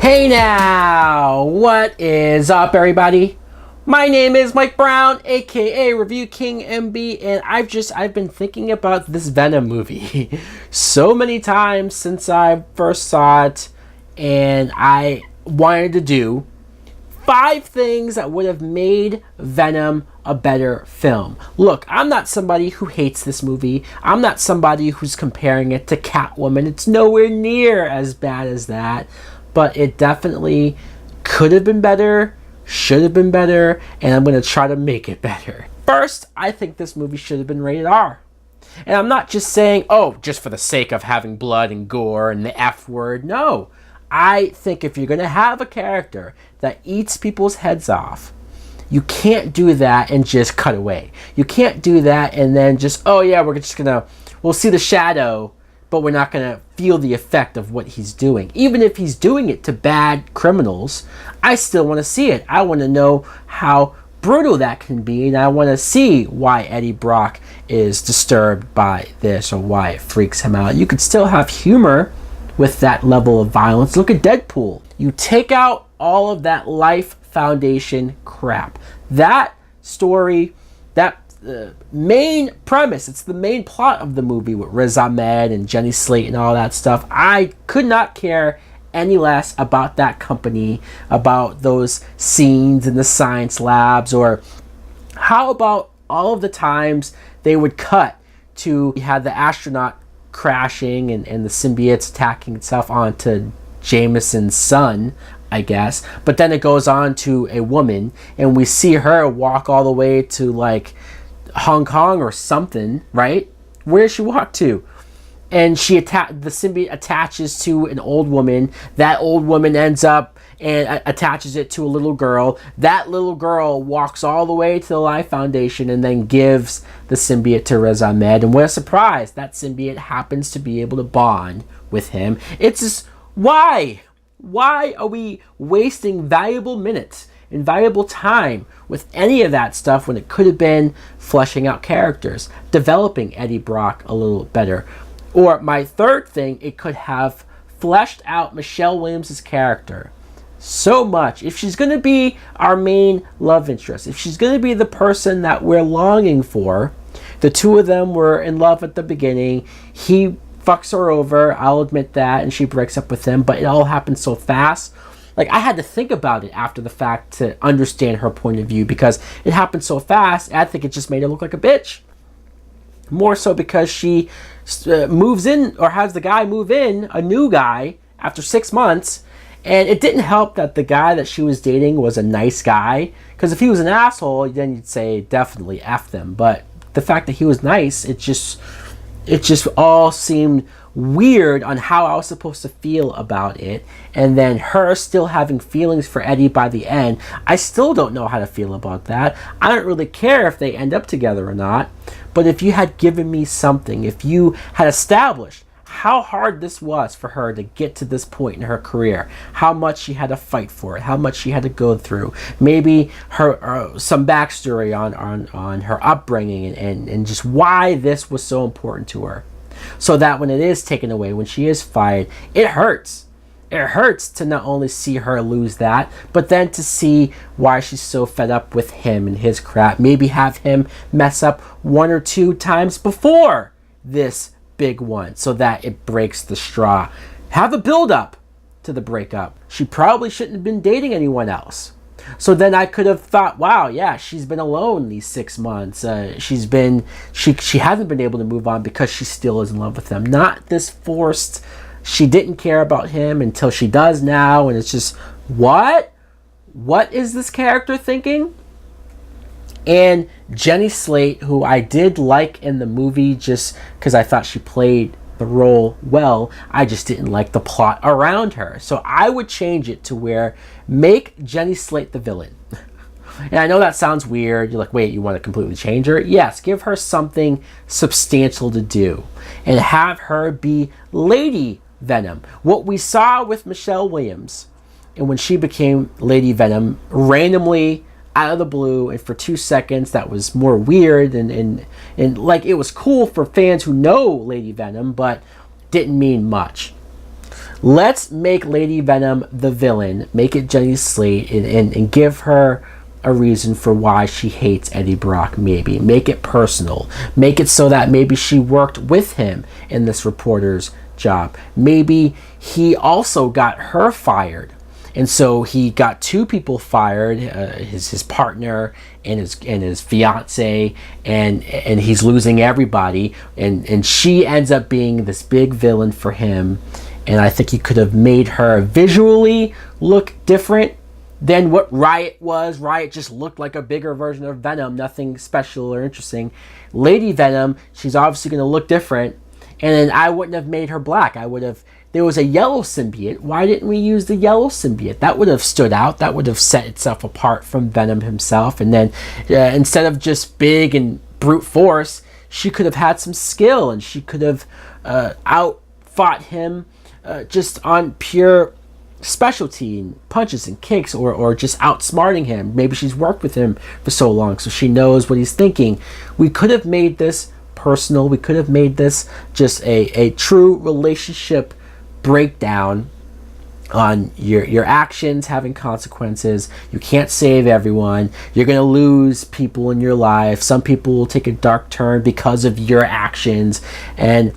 Hey now, what is up everybody? My name is Mike Brown, aka ReviewKingMB, and I've been thinking about this Venom movie so many times since I first saw it, and I wanted to do 5 things that would have made Venom a better film. Look, I'm not somebody who hates this movie. I'm not somebody who's comparing it to Catwoman. It's nowhere near as bad as that. But it definitely could have been better, should have been better, and I'm going to try to make it better. First, I think this movie should have been rated R. And I'm not just saying, oh, just for the sake of having blood and gore and the F word. No. I think if you're going to have a character that eats people's heads off, you can't do that and just cut away. You can't do that and then just, oh yeah, we'll see the shadow, but we're not going to feel the effect of what he's doing. Even if he's doing it to bad criminals, I still want to see it. I want to know how brutal that can be, and I want to see why Eddie Brock is disturbed by this or why it freaks him out. You could still have humor with that level of violence. Look at Deadpool. You take out all of that Life Foundation crap. That story, that main premise, it's the main plot of the movie with Riz Ahmed and Jenny Slate and all that stuff. I could not care any less about that company, about those scenes in the science labs, or how about all of the times they would cut to, you had the astronaut crashing and the symbiotes attacking itself onto Jameson's son, I guess, but then it goes on to a woman and we see her walk all the way to like Hong Kong or something, right? Where does she walk to? And the symbiote attaches to an old woman. That old woman ends up and attaches it to a little girl. That little girl walks all the way to the Life Foundation and then gives the symbiote to Riz Ahmed. And what a surprise, that symbiote happens to be able to bond with him. It's just, why? Why are we wasting valuable minutes and valuable time with any of that stuff when it could have been fleshing out characters, developing Eddie Brock a little better? Or my third thing, it could have fleshed out Michelle Williams' character so much. If she's going to be our main love interest, if she's going to be the person that we're longing for, the two of them were in love at the beginning, he fucks her over, I'll admit that, and she breaks up with him, but it all happened so fast. Like, I had to think about it after the fact to understand her point of view because it happened so fast. I think it just made her look like a bitch. More so because she moves in, or has the guy move in, a new guy, after 6 months. And it didn't help that the guy that she was dating was a nice guy. Because if he was an asshole, then you'd say definitely F them. But the fact that he was nice, it just all seemed weird on how I was supposed to feel about it. And then her still having feelings for Eddie by the end, I still don't know how to feel about that. I don't really care if they end up together or not, but if you had given me something, if you had established how hard this was for her to get to this point in her career, how much she had to fight for it, how much she had to go through, maybe her some backstory on her upbringing and just why this was so important to her, so that when it is taken away, when she is fired, it hurts. It hurts to not only see her lose that, but then to see why she's so fed up with him and his crap. Maybe have him mess up 1 or 2 times before this big one, so that it breaks the straw. Have a build up to the breakup. She probably shouldn't have been dating anyone else. So then I could have thought, wow, yeah, she's been alone these 6 months. She hasn't been able to move on because she still is in love with him. Not this forced, she didn't care about him until she does now, and it's just, what? What is this character thinking? And Jenny Slate, who I did like in the movie just because I thought she played the role well, I just didn't like the plot around her. So I would change it to where, make Jenny Slate the villain. And I know that sounds weird. You're like, wait, you want to completely change her? Yes, give her something substantial to do. And have her be Lady Venom. What we saw with Michelle Williams, and when she became Lady Venom, randomly out of the blue, and for 2 seconds, that was more weird and like, it was cool for fans who know Lady Venom, but didn't mean much. Let's make Lady Venom the villain. Make it Jenny Slate and give her a reason for why she hates Eddie Brock, maybe. Make it personal. Make it so that maybe she worked with him in this reporter's job. Maybe he also got her fired. And so he got two people fired, his partner and his fiance, and he's losing everybody. And she ends up being this big villain for him. And I think he could have made her visually look different than what Riot was. Riot just looked like a bigger version of Venom, nothing special or interesting. Lady Venom, she's obviously going to look different. And then I wouldn't have made her black. There was a yellow symbiote. Why didn't we use the yellow symbiote? That would have stood out. That would have set itself apart from Venom himself. And then instead of just big and brute force, she could have had some skill, and she could have outfought him just on pure specialty and punches and kicks, or just outsmarting him. Maybe she's worked with him for so long, so she knows what he's thinking. We could have made this personal. We could have made this just a true relationship breakdown on your actions having consequences. You can't save everyone. You're going to lose people in your life. Some people will take a dark turn because of your actions. And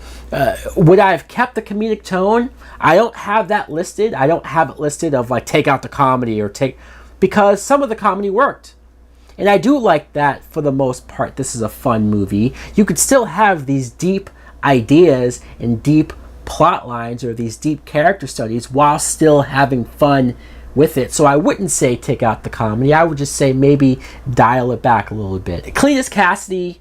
would I have kept the comedic tone? I don't have that listed. I don't have it listed of like take out the comedy because some of the comedy worked. And I do like that for the most part. This is a fun movie. You could still have these deep ideas and deep plot lines or these deep character studies while still having fun with it. So I wouldn't say take out the comedy. I would just say maybe dial it back a little bit. Cletus Cassidy,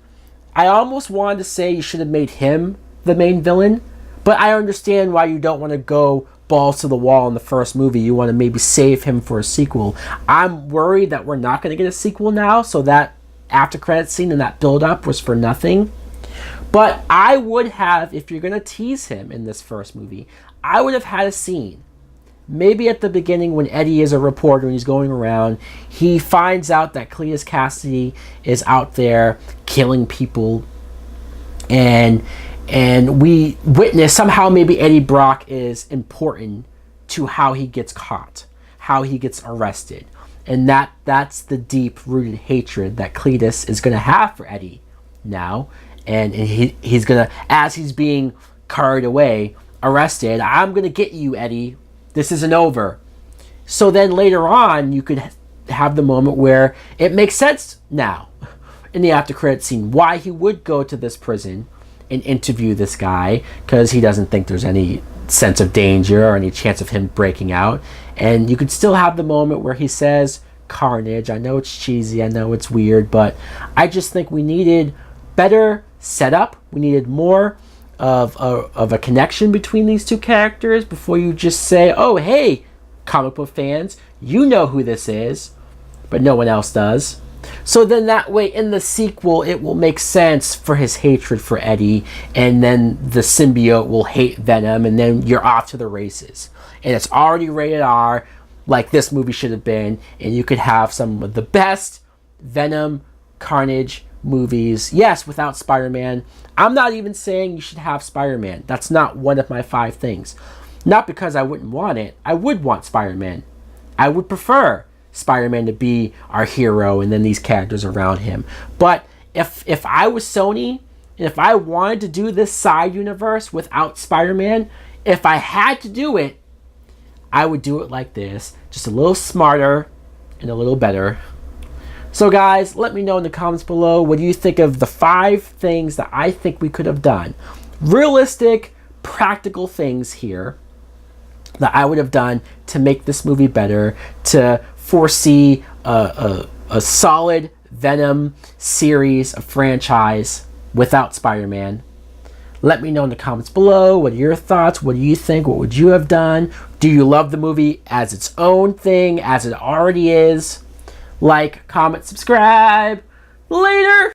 I almost wanted to say you should have made him the main villain, but I understand why you don't want to go balls to the wall in the first movie. You want to maybe save him for a sequel. I'm worried that we're not going to get a sequel now, so that after credit scene and that build up was for nothing. But I would have, if you're going to tease him in this first movie, I would have had a scene. Maybe at the beginning when Eddie is a reporter and he's going around, he finds out that Cletus Cassidy is out there killing people, and we witness somehow maybe Eddie Brock is important to how he gets caught, how he gets arrested. And that's the deep-rooted hatred that Cletus is going to have for Eddie now. And he's going to, as he's being carried away, arrested, I'm going to get you, Eddie. This isn't over. So then later on, you could have the moment where it makes sense now in the after credit scene why he would go to this prison and interview this guy, because he doesn't think there's any sense of danger or any chance of him breaking out. And you could still have the moment where he says Carnage. I know it's cheesy, I know it's weird, but I just think we needed better setup. We needed more of a connection between these two characters before you just say, oh hey, comic book fans, you know who this is, but no one else does. So then that way in the sequel it will make sense for his hatred for Eddie, and then the symbiote will hate Venom, and then you're off to the races. And it's already rated R, like this movie should have been, and you could have some of the best Venom Carnage movies. Yes, without Spider-Man. I'm not even saying you should have Spider-Man. That's not one of my 5 things. Not because I wouldn't want it. I would want Spider-Man. I would prefer Spider-Man to be our hero and then these characters around him. But if I was Sony, and if I wanted to do this side universe without Spider-Man, if I had to do it, I would do it like this. Just a little smarter and a little better. So guys, let me know in the comments below, what do you think of the 5 things that I think we could have done? Realistic, practical things here that I would have done to make this movie better, to foresee a solid Venom series, a franchise without Spider-Man. Let me know in the comments below. What are your thoughts? What do you think? What would you have done? Do you love the movie as its own thing, as it already is? Like, comment, subscribe. Later!